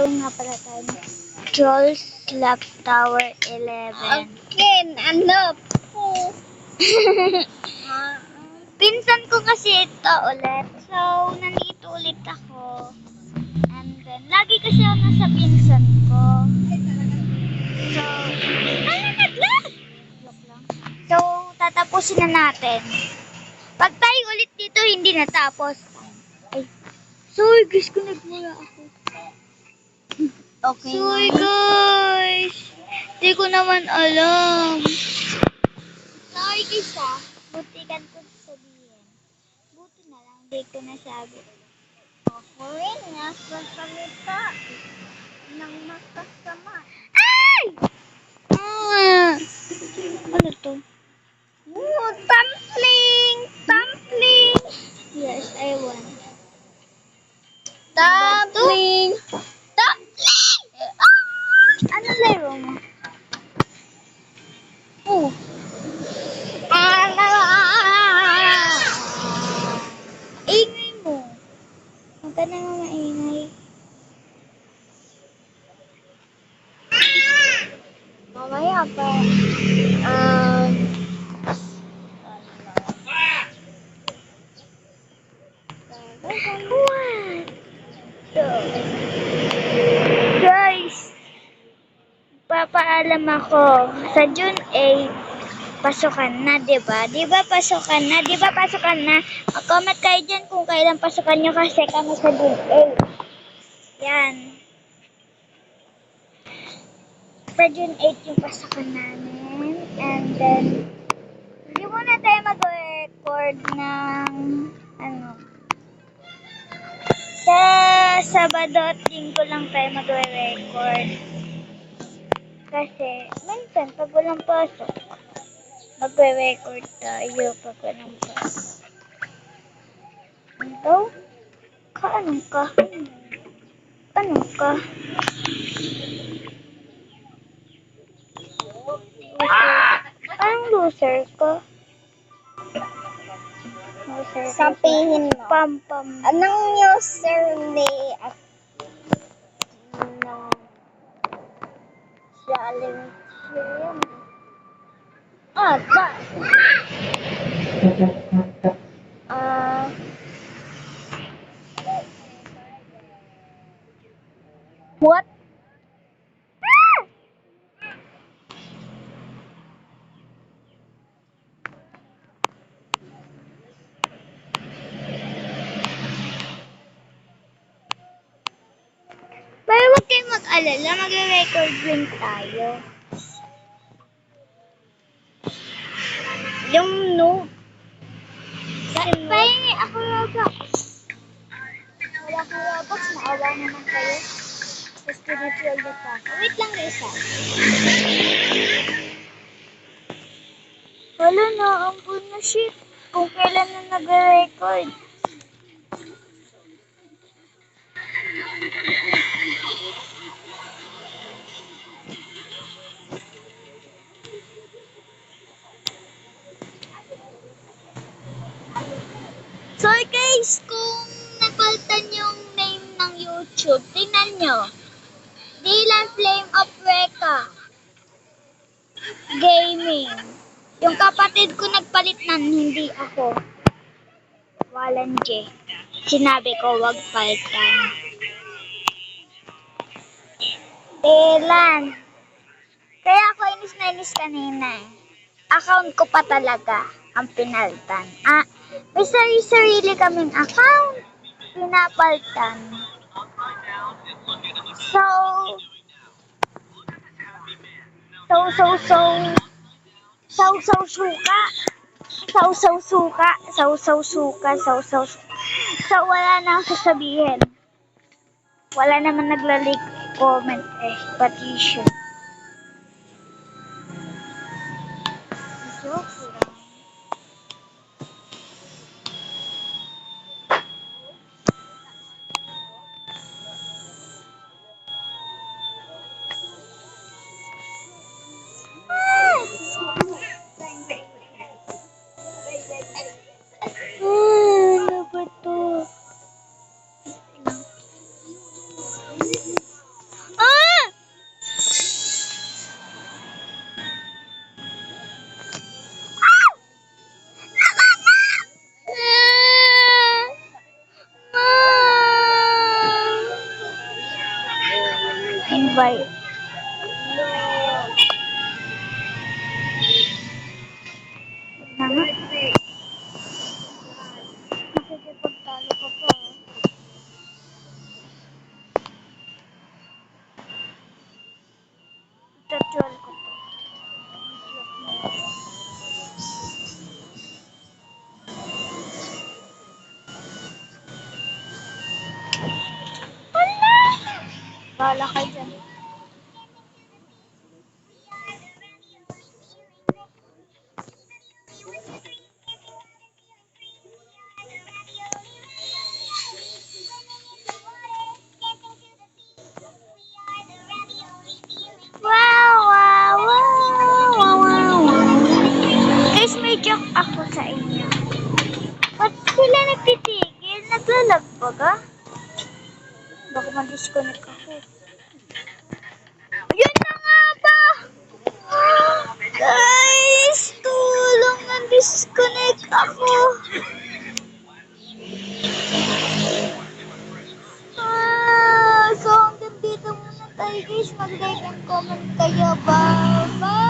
Maglalaro nga pala tayo ng Trolls Slap Tower 11. Okay, ano po? Pinsan ko kasi ito ulit. So, nandito ulit ako. And then, lagi kasi ako nasa pinsan ko. So, joke lang. So, tatapusin na natin. Pag tayo ulit dito, hindi natapos. Ay, sorry guys, kung nagmula ako. Okay. Sorry guys. Hindi ko naman alam. Sorry guys ah. Butikan ko sabihin. Buti na lang, hindi ko nasabi. Ako rin, nasasalita ng makasama. Ay! Ano to? Tumbling! Tumbling! Yes, I want. Tumbling! Tumbling! Ano laro mo? Oh. Ingay mo. Huwag ka na nga maingay. Mamaya pa. What? So, guys, papaalam ako. Sa June 8, pasukan na, diba? Diba pasukan na? Diba pasukan na? Mag-comment kayo dyan kung kailan pasukan nyo kasi kami sa June 8. Yan. Sa June 8 yung pasukan namin. And then, hindi muna tayo mag-record ng ano. Sa Sabado at Linggo lang tayo mag-record. Kasi, minsan, pag walang pasok, magre-record tayo pag walang pasok. Ikaw? Anong ka? Anong ka? Anong loser ka? Loser ka. Sabihin mo. Pam-pam. Anong user ni challenge yun? Ba? What? Pero huwag kayong mag-alala, magre-record rin tayo. Yung no. Pahingi ako Roblox. Wala akong Roblox, maawa naman kayo. Sa spiritual na pa ako. Wait lang isa. Wala na, ang na shit. Kung kailan na nag-record. So guys, kung napalitan yung name ng YouTube, tingnan nyo. Dylan Flame of Reka Gaming. Yung kapatid ko nagpalit nan, hindi ako. Walan J. Sinabi ko wag palitan. Dylan. Kaya ako inis na inis kanina eh. Account ko pa talaga ang pinalitan. May sarili kaming account. Pinapalitan. So, suka. Suka. So, wala na akong sasabihin. Wala naman nagla-like comment eh. Petition. Joke lang. Ano ba to? Invite. Na nga. Nakikipagtalo ka pa. Itutual ko to. Wala! Bahala kayo dyan. Wow, wow, wow, wow, wow. Guys, may joke ako sa inyo. Ba't sila nagtitigil? Naglalag ba ka? Baka ma-disconnect ako. Yun na nga ba? Guys, tulong na-disconnect ako. So hanggang dito muna tayo guys. Mag-like and comment kayo. Bye! Bye!